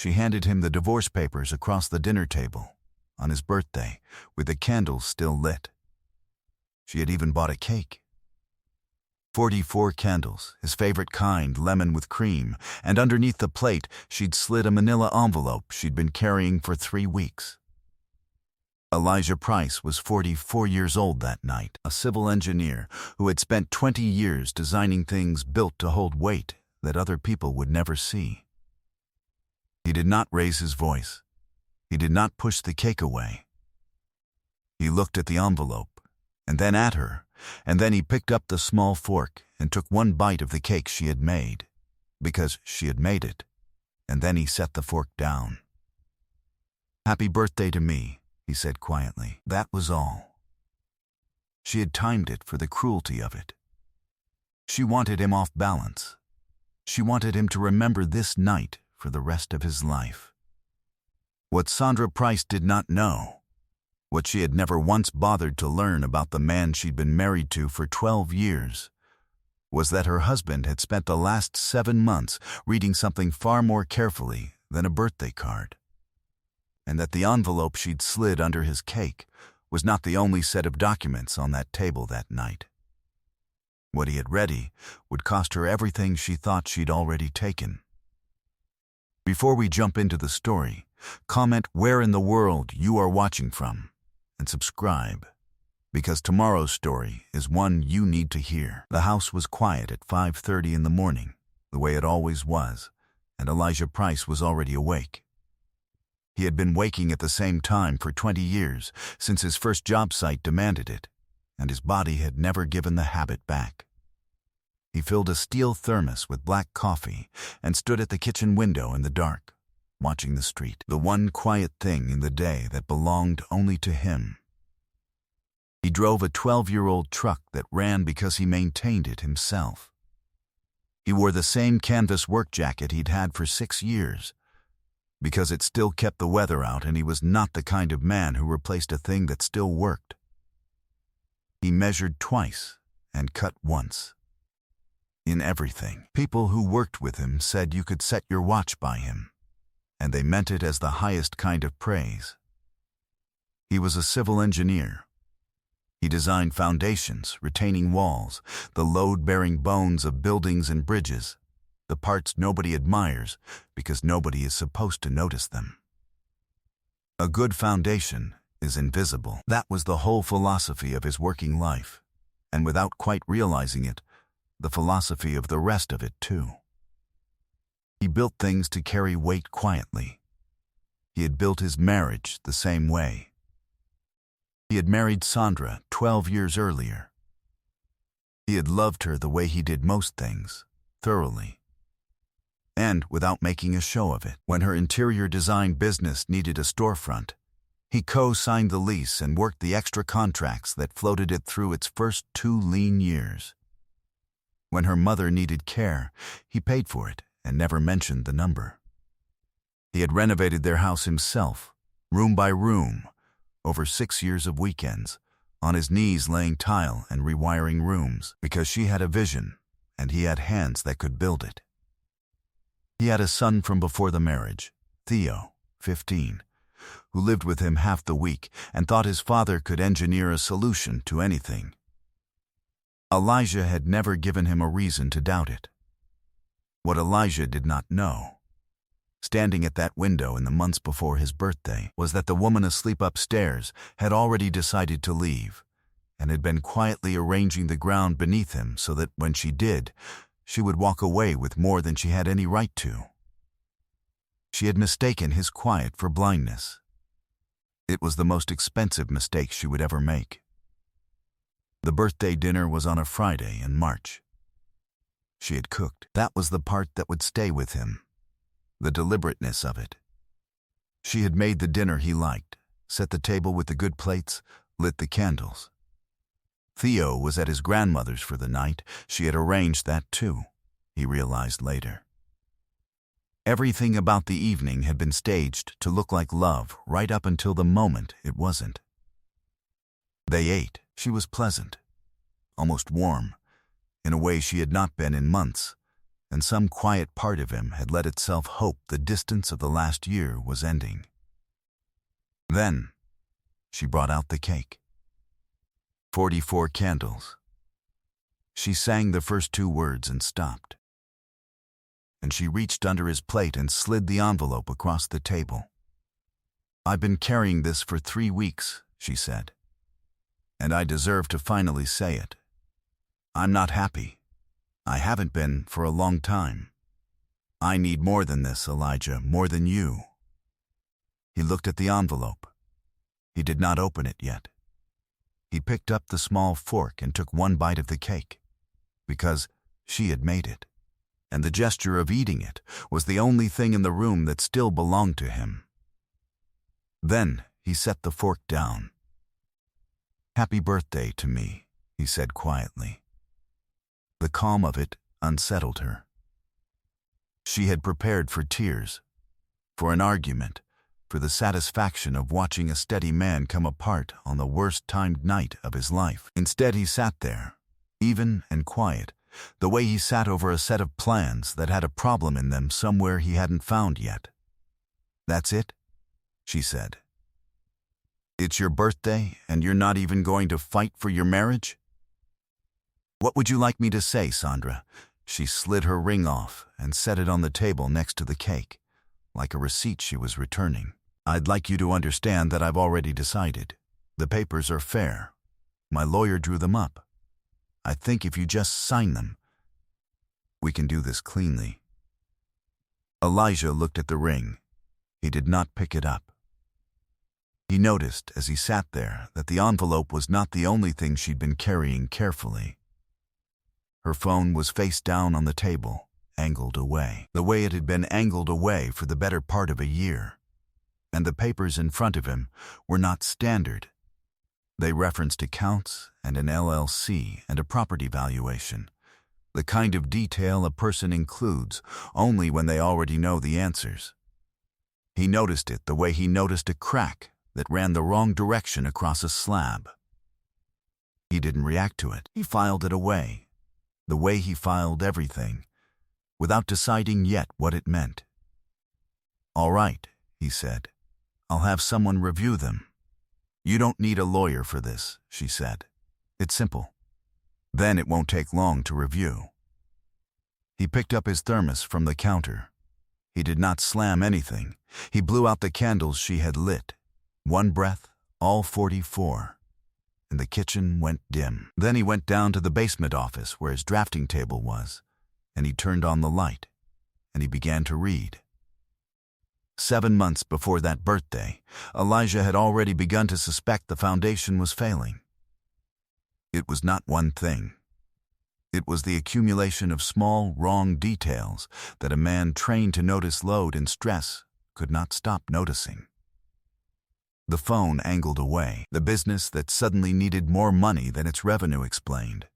She handed him the divorce papers across the dinner table, on his birthday, with the candles still lit. She had even bought a cake. 44 candles, his favorite kind, lemon with cream, and underneath the plate she'd slid a manila envelope she'd been carrying for 3 weeks. Elijah Price was 44 years old that night, a civil engineer who had spent 20 years designing things built to hold weight that other people would never see. He did not raise his voice. He did not push the cake away. He looked at the envelope, and then at her, and then he picked up the small fork and took one bite of the cake she had made, because she had made it, and then he set the fork down. "Happy birthday to me," he said quietly. That was all. She had timed it for the cruelty of it. She wanted him off balance. She wanted him to remember this night for the rest of his life. What Sandra Price did not know, what she had never once bothered to learn about the man she'd been married to for 12 years, was that her husband had spent the last 7 months reading something far more carefully than a birthday card, and that the envelope she'd slid under his cake was not the only set of documents on that table that night. What he had ready would cost her everything she thought she'd already taken. Before we jump into the story, comment where in the world you are watching from, and subscribe, because tomorrow's story is one you need to hear. The house was quiet at 5:30 in the morning, the way it always was, and Elijah Price was already awake. He had been waking at the same time for 20 years, since his first job site demanded it, and his body had never given the habit back. He filled a steel thermos with black coffee and stood at the kitchen window in the dark, watching the street, the one quiet thing in the day that belonged only to him. He drove a 12-year-old truck that ran because he maintained it himself. He wore the same canvas work jacket he'd had for 6 years, because it still kept the weather out, and he was not the kind of man who replaced a thing that still worked. He measured twice and cut once. In everything. People who worked with him said you could set your watch by him, and they meant it as the highest kind of praise. He was a civil engineer. He designed foundations, retaining walls, the load-bearing bones of buildings and bridges, the parts nobody admires because nobody is supposed to notice them. A good foundation is invisible. That was the whole philosophy of his working life, and without quite realizing it, the philosophy of the rest of it too. He built things to carry weight quietly. He had built his marriage the same way. He had married Sandra 12 years earlier. He had loved her the way he did most things, thoroughly, and without making a show of it. When her interior design business needed a storefront, he co-signed the lease and worked the extra contracts that floated it through its first 2 lean years. When her mother needed care, he paid for it and never mentioned the number. He had renovated their house himself, room by room, over 6 years of weekends, on his knees laying tile and rewiring rooms, because she had a vision and he had hands that could build it. He had a son from before the marriage, Theo, 15, who lived with him half the week and thought his father could engineer a solution to anything. Elijah had never given him a reason to doubt it. What Elijah did not know, standing at that window in the months before his birthday, was that the woman asleep upstairs had already decided to leave, and had been quietly arranging the ground beneath him so that when she did, she would walk away with more than she had any right to. She had mistaken his quiet for blindness. It was the most expensive mistake she would ever make. The birthday dinner was on a Friday in March. She had cooked. That was the part that would stay with him, the deliberateness of it. She had made the dinner he liked, set the table with the good plates, lit the candles. Theo was at his grandmother's for the night. She had arranged that too, he realized later. Everything about the evening had been staged to look like love right up until the moment it wasn't. They ate. She was pleasant, almost warm, in a way she had not been in months, and some quiet part of him had let itself hope the distance of the last year was ending. Then, she brought out the cake. 44 candles. She sang the first 2 words and stopped. And she reached under his plate and slid the envelope across the table. "I've been carrying this for 3 weeks," she said. "And I deserve to finally say it. I'm not happy. I haven't been for a long time. I need more than this, Elijah, more than you." He looked at the envelope. He did not open it yet. He picked up the small fork and took 1 bite of the cake, because she had made it, and the gesture of eating it was the only thing in the room that still belonged to him. Then he set the fork down. "Happy birthday to me," he said quietly. The calm of it unsettled her. She had prepared for tears, for an argument, for the satisfaction of watching a steady man come apart on the worst-timed night of his life. Instead, he sat there, even and quiet, the way he sat over a set of plans that had a problem in them somewhere he hadn't found yet. "That's it?" she said. "It's your birthday, and you're not even going to fight for your marriage?" "What would you like me to say, Sandra?" She slid her ring off and set it on the table next to the cake, like a receipt she was returning. "I'd like you to understand that I've already decided. The papers are fair. My lawyer drew them up. I think if you just sign them, we can do this cleanly." Elijah looked at the ring. He did not pick it up. He noticed as he sat there that the envelope was not the only thing she'd been carrying carefully. Her phone was face down on the table, angled away, the way it had been angled away for the better part of a year. And the papers in front of him were not standard. They referenced accounts and an LLC and a property valuation, the kind of detail a person includes only when they already know the answers. He noticed it the way he noticed a crack that ran the wrong direction across a slab. He didn't react to it. He filed it away, the way he filed everything, without deciding yet what it meant. "All right," he said. "I'll have someone review them." "You don't need a lawyer for this," she said. "It's simple. Then it won't take long to review." He picked up his thermos from the counter. He did not slam anything. He blew out the candles she had lit. 1 breath, all 44. And the kitchen went dim. Then he went down to the basement office where his drafting table was, and he turned on the light, and he began to read. 7 months before that birthday, Elijah had already begun to suspect the foundation was failing. It was not one thing. It was the accumulation of small, wrong details that a man trained to notice load and stress could not stop noticing. The phone angled away, the business that suddenly needed more money than its revenue explained.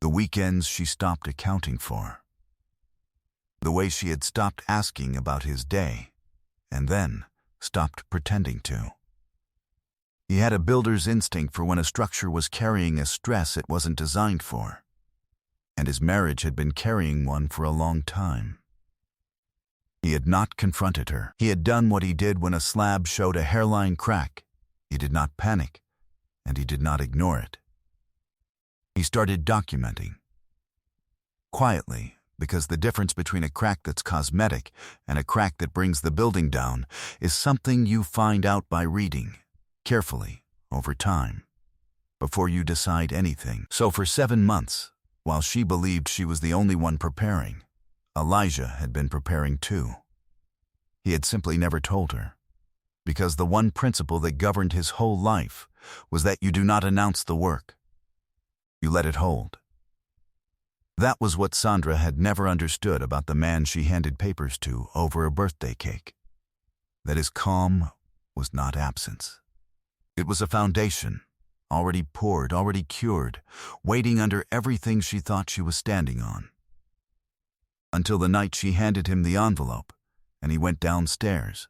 The weekends she stopped accounting for. The way she had stopped asking about his day, and then stopped pretending to. He had a builder's instinct for when a structure was carrying a stress it wasn't designed for, and his marriage had been carrying one for a long time. He had not confronted her. He had done what he did when a slab showed a hairline crack. He did not panic, and he did not ignore it. He started documenting. Quietly, because the difference between a crack that's cosmetic and a crack that brings the building down is something you find out by reading, carefully, over time, before you decide anything. So for 7 months, while she believed she was the only one preparing, Elijah had been preparing too. He had simply never told her, because the one principle that governed his whole life was that you do not announce the work. You let it hold. That was what Sandra had never understood about the man she handed papers to over a birthday cake. That his calm was not absence. It was a foundation, already poured, already cured, waiting under everything she thought she was standing on. Until the night she handed him the envelope, and he went downstairs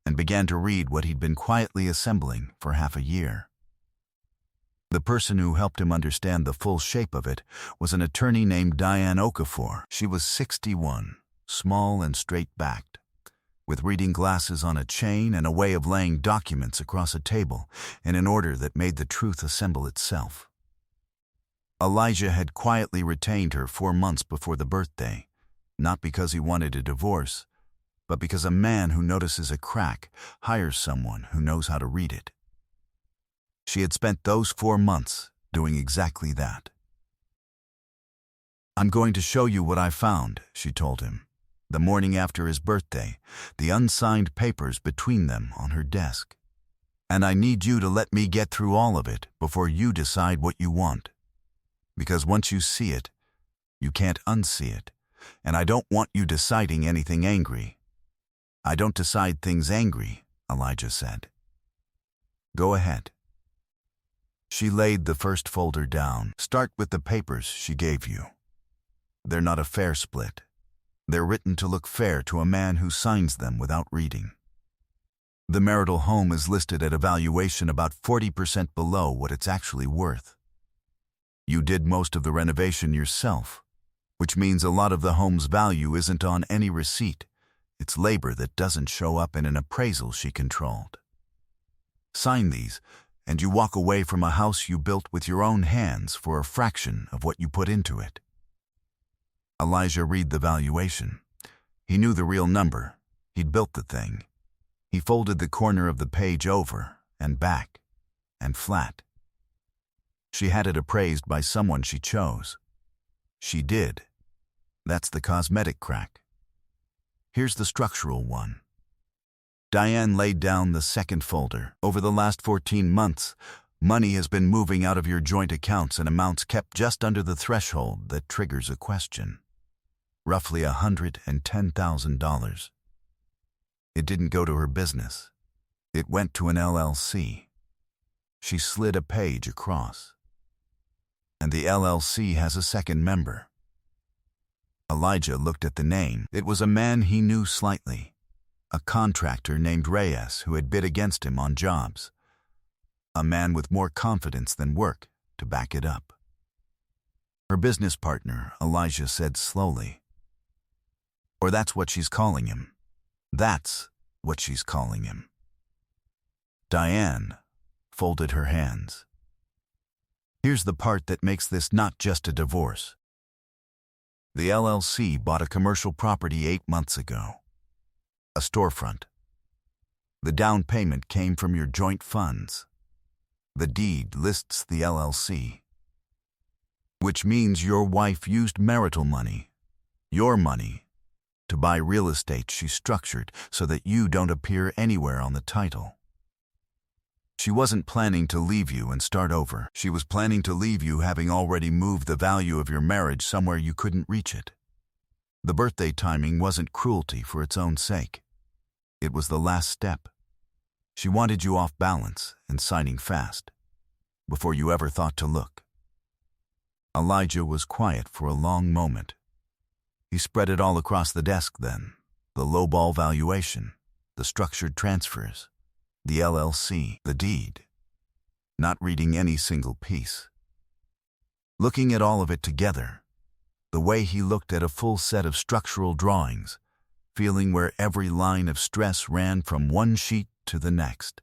and began to read what he'd been quietly assembling for half a year. The person who helped him understand the full shape of it was an attorney named Diane Okafor. She was 61, small and straight-backed, with reading glasses on a chain and a way of laying documents across a table in an order that made the truth assemble itself. Elijah had quietly retained her 4 months before the birthday, not because he wanted a divorce, but because a man who notices a crack hires someone who knows how to read it. She had spent those 4 months doing exactly that. "I'm going to show you what I found," she told him, the morning after his birthday, the unsigned papers between them on her desk. "And I need you to let me get through all of it before you decide what you want. Because once you see it, you can't unsee it, and I don't want you deciding anything angry." "I don't decide things angry," Elijah said. "Go ahead." She laid the first folder down. "Start with the papers she gave you. They're not a fair split. They're written to look fair to a man who signs them without reading. The marital home is listed at a valuation about 40% below what it's actually worth. You did most of the renovation yourself, which means a lot of the home's value isn't on any receipt. It's labor that doesn't show up in an appraisal she controlled. Sign these, and you walk away from a house you built with your own hands for a fraction of what you put into it." Elijah read the valuation. He knew the real number. He'd built the thing. He folded the corner of the page over and back and flat. She had it appraised by someone she chose. She did. That's the cosmetic crack. Here's the structural one. Diane laid down the second folder. "Over the last 14 months, money has been moving out of your joint accounts in amounts kept just under the threshold that triggers a question. Roughly $110,000. It didn't go to her business. It went to an LLC." She slid a page across. "And the LLC has a second member." Elijah looked at the name. It was a man he knew slightly, a contractor named Reyes who had bid against him on jobs. A man with more confidence than work to back it up. "Her business partner," Elijah said slowly. "Or that's what she's calling him. That's what she's calling him." Diane folded her hands. "Here's the part that makes this not just a divorce. The LLC bought a commercial property 8 months ago. A storefront. The down payment came from your joint funds. The deed lists the LLC. Which means your wife used marital money, your money, to buy real estate she structured so that you don't appear anywhere on the title. She wasn't planning to leave you and start over. She was planning to leave you having already moved the value of your marriage somewhere you couldn't reach it. The birthday timing wasn't cruelty for its own sake. It was the last step. She wanted you off balance and signing fast, before you ever thought to look." Elijah was quiet for a long moment. He spread it all across the desk then, the lowball valuation, the structured transfers, the LLC, the deed, not reading any single piece. Looking at all of it together, the way he looked at a full set of structural drawings, feeling where every line of stress ran from one sheet to the next.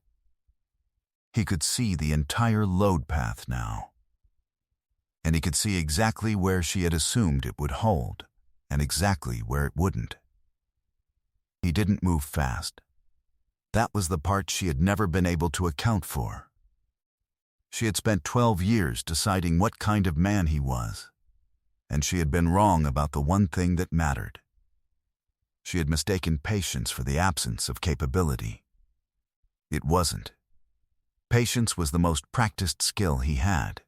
He could see the entire load path now. And he could see exactly where she had assumed it would hold, and exactly where it wouldn't. He didn't move fast. That was the part she had never been able to account for. She had spent 12 years deciding what kind of man he was, and she had been wrong about the one thing that mattered. She had mistaken patience for the absence of capability. It wasn't. Patience was the most practiced skill he had.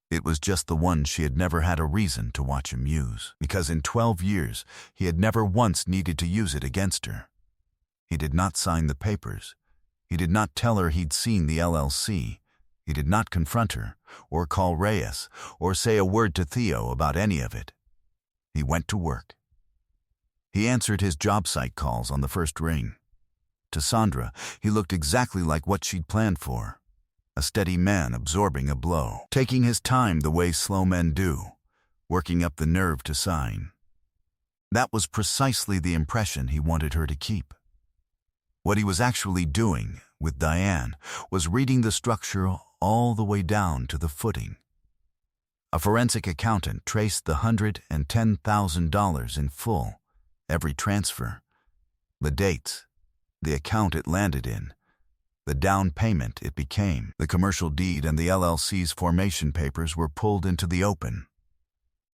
It was just the one she had never had a reason to watch him use, because in 12 years he had never once needed to use it against her. He did not sign the papers. He did not tell her he'd seen the LLC. He did not confront her, or call Reyes, or say a word to Theo about any of it. He went to work. He answered his job site calls on the first ring. To Sandra, he looked exactly like what she'd planned for. a steady man absorbing a blow, taking his time the way slow men do, working up the nerve to sign. That was precisely the impression he wanted her to keep. What he was actually doing, with Diane, was reading the structure all the way down to the footing. A forensic accountant traced the $110,000 in full, every transfer, the dates, the account it landed in, the down payment it became. The commercial deed and the LLC's formation papers were pulled into the open.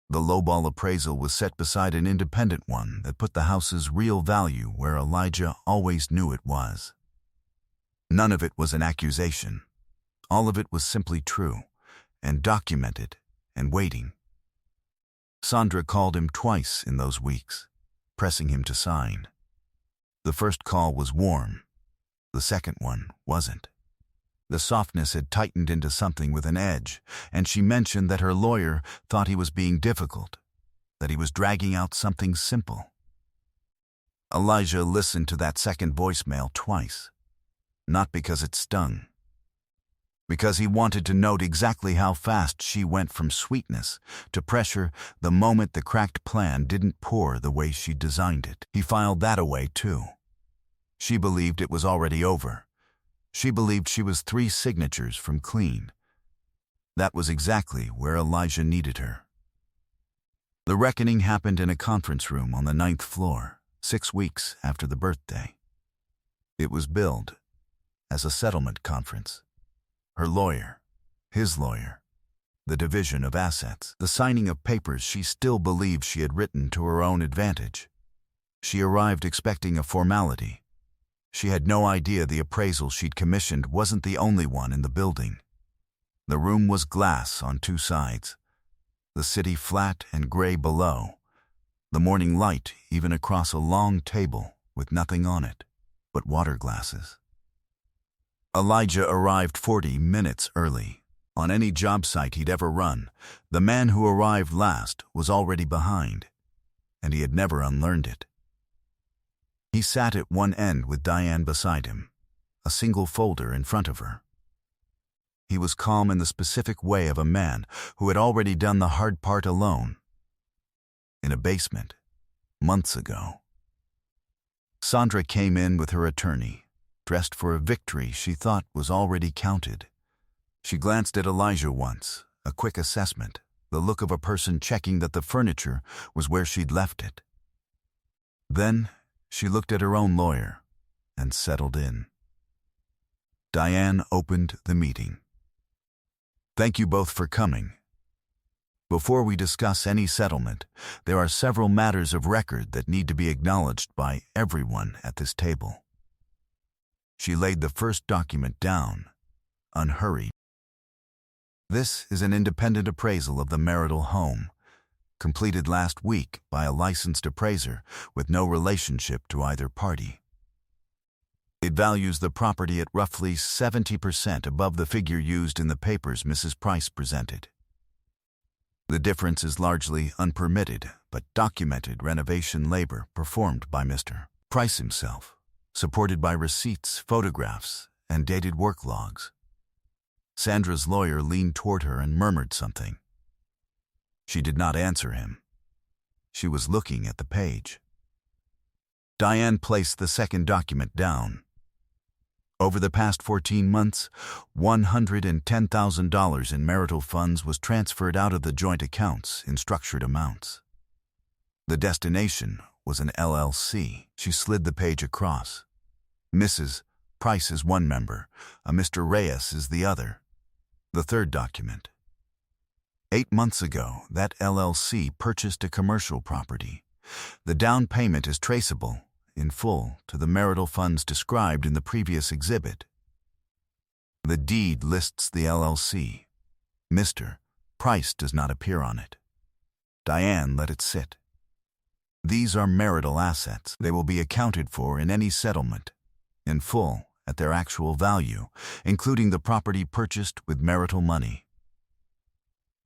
The lowball appraisal was set beside an independent one that put the house's real value where Elijah always knew it was. None of it was an accusation. All of it was simply true, and documented, and waiting. Sandra called him twice in those weeks, pressing him to sign. The first call was warm. The second one wasn't. The softness had tightened into something with an edge, and she mentioned that her lawyer thought he was being difficult, that he was dragging out something simple. Elijah listened to that second voicemail twice, not because it stung, because he wanted to note exactly how fast she went from sweetness to pressure the moment the cracked plan didn't pour the way she designed it. He filed that away too. She believed it was already over. She believed she was 3 signatures from clean. That was exactly where Elijah needed her. The reckoning happened in a conference room on the 9th floor, 6 weeks after the birthday. It was billed as a settlement conference. Her lawyer, his lawyer, the division of assets, the signing of papers she still believed she had written to her own advantage. She arrived expecting a formality. She had no idea the appraisal she'd commissioned wasn't the only one in the building. The room was glass on 2 sides, the city flat and gray below, the morning light even across a long table with nothing on it but water glasses. Elijah arrived 40 minutes early. On any job site he'd ever run, the man who arrived last was already behind, and he had never unlearned it. He sat at one end with Diane beside him, a single folder in front of her. He was calm in the specific way of a man who had already done the hard part alone. In a basement, months ago. Sandra came in with her attorney, dressed for a victory she thought was already counted. She glanced at Elijah once, a quick assessment, the look of a person checking that the furniture was where she'd left it. Then she looked at her own lawyer and settled in. Diane opened the meeting. Thank you both for coming. Before we discuss any settlement, there are several matters of record that need to be acknowledged by everyone at this table. She laid the first document down, unhurried. This is an independent appraisal of the marital home, completed last week by a licensed appraiser with no relationship to either party. It values the property at roughly 70% above the figure used in the papers Mrs. Price presented. The difference is largely unpermitted but documented renovation labor performed by Mr. Price himself, supported by receipts, photographs, and dated work logs. Sandra's lawyer leaned toward her and murmured something. She did not answer him. She was looking at the page. Diane placed the second document down. Over the past 14 months, $110,000 in marital funds was transferred out of the joint accounts in structured amounts. The destination was an LLC. She slid the page across. Mrs. Price is one member, a Mr. Reyes is the other. The third document. 8 months ago, that LLC purchased a commercial property. The down payment is traceable, in full, to the marital funds described in the previous exhibit. The deed lists the LLC. Mr. Price does not appear on it. Diane let it sit. These are marital assets. They will be accounted for in any settlement, in full, at their actual value, including the property purchased with marital money.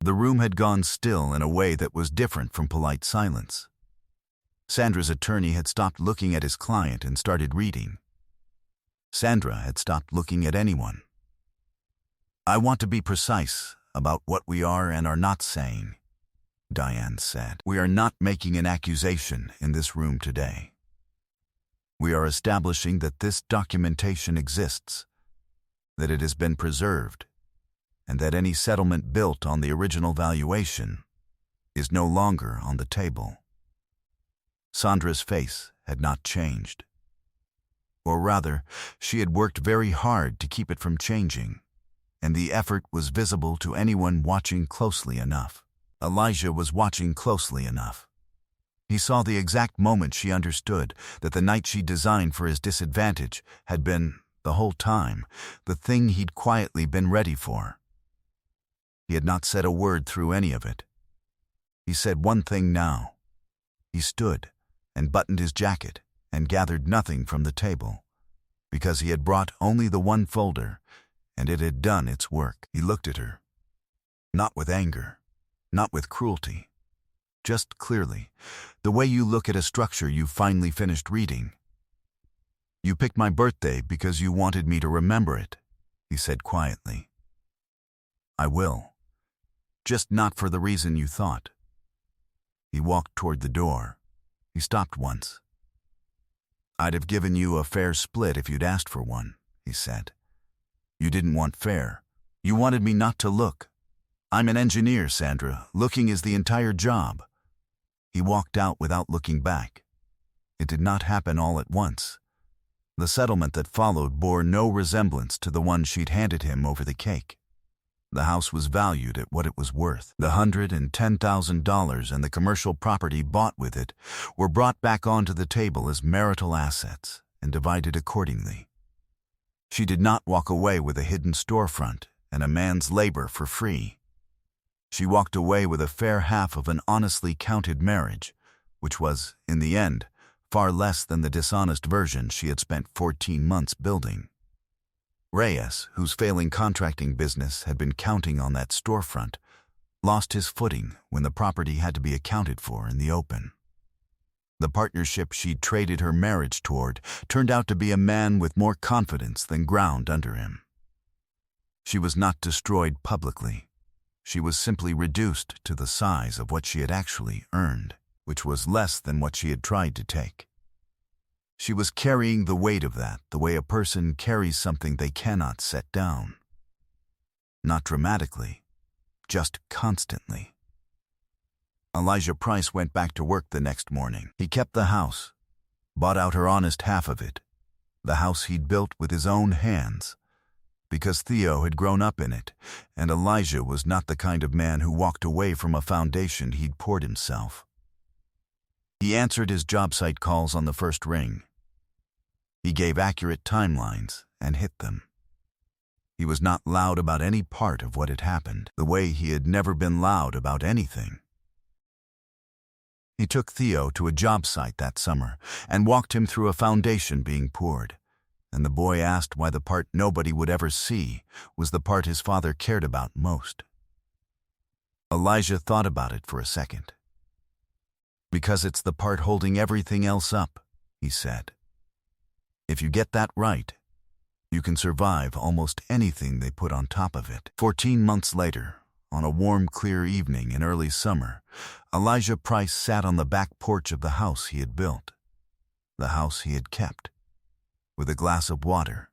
The room had gone still in a way that was different from polite silence. Sandra's attorney had stopped looking at his client and started reading. Sandra had stopped looking at anyone. I want to be precise about what we are and are not saying, Diane said. We are not making an accusation in this room today. We are establishing that this documentation exists, that it has been preserved, and that any settlement built on the original valuation is no longer on the table. Sandra's face had not changed. Or rather, she had worked very hard to keep it from changing, and the effort was visible to anyone watching closely enough. Elijah was watching closely enough. He saw the exact moment she understood that the night she designed for his disadvantage had been, the whole time, the thing he'd quietly been ready for. He had not said a word through any of it. He said one thing now. He stood and buttoned his jacket and gathered nothing from the table, because he had brought only the one folder, and it had done its work. He looked at her. Not with anger, not with cruelty. Just clearly, the way you look at a structure you finally finished reading. You picked my birthday because you wanted me to remember it, he said quietly. I will. Just not for the reason you thought. He walked toward the door. He stopped once. I'd have given you a fair split if you'd asked for one, he said. You didn't want fair. You wanted me not to look. I'm an engineer, Sandra. Looking is the entire job. He walked out without looking back. It did not happen all at once. The settlement that followed bore no resemblance to the one she'd handed him over the cake. The house was valued at what it was worth. The $110,000 and the commercial property bought with it were brought back onto the table as marital assets and divided accordingly. She did not walk away with a hidden storefront and a man's labor for free. She walked away with a fair half of an honestly counted marriage, which was, in the end, far less than the dishonest version she had spent 14 months building. Reyes, whose failing contracting business had been counting on that storefront, lost his footing when the property had to be accounted for in the open. The partnership she'd traded her marriage toward turned out to be a man with more confidence than ground under him. She was not destroyed publicly. She was simply reduced to the size of what she had actually earned, which was less than what she had tried to take. She was carrying the weight of that the way a person carries something they cannot set down. Not dramatically, just constantly. Elijah Price went back to work the next morning. He kept the house, bought out her honest half of it, the house he'd built with his own hands, because Theo had grown up in it, and Elijah was not the kind of man who walked away from a foundation he'd poured himself. He answered his job site calls on the first ring. He gave accurate timelines and hit them. He was not loud about any part of what had happened, the way he had never been loud about anything. He took Theo to a job site that summer and walked him through a foundation being poured, and the boy asked why the part nobody would ever see was the part his father cared about most. Elijah thought about it for a second. Because it's the part holding everything else up, he said. If you get that right, you can survive almost anything they put on top of it. 14 months later, on a warm, clear evening in early summer, Elijah Price sat on the back porch of the house he had built, the house he had kept, with a glass of water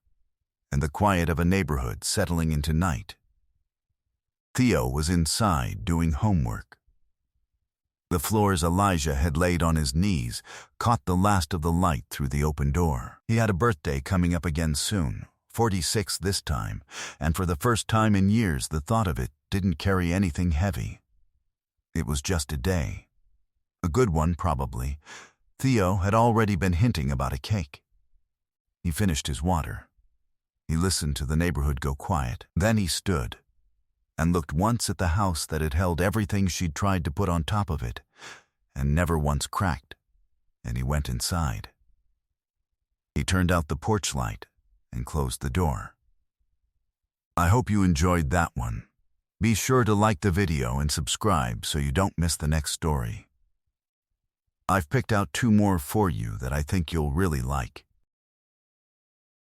and the quiet of a neighborhood settling into night. Theo was inside doing homework. The floors Elijah had laid on his knees caught the last of the light through the open door. He had a birthday coming up again soon, 46 this time, and for the first time in years the thought of it didn't carry anything heavy. It was just a day. A good one, probably. Theo had already been hinting about a cake. He finished his water. He listened to the neighborhood go quiet. Then he stood and looked once at the house that had held everything she'd tried to put on top of it, and never once cracked, and he went inside. He turned out the porch light and closed the door. I hope you enjoyed that one. Be sure to like the video and subscribe so you don't miss the next story. I've picked out 2 more for you that I think you'll really like.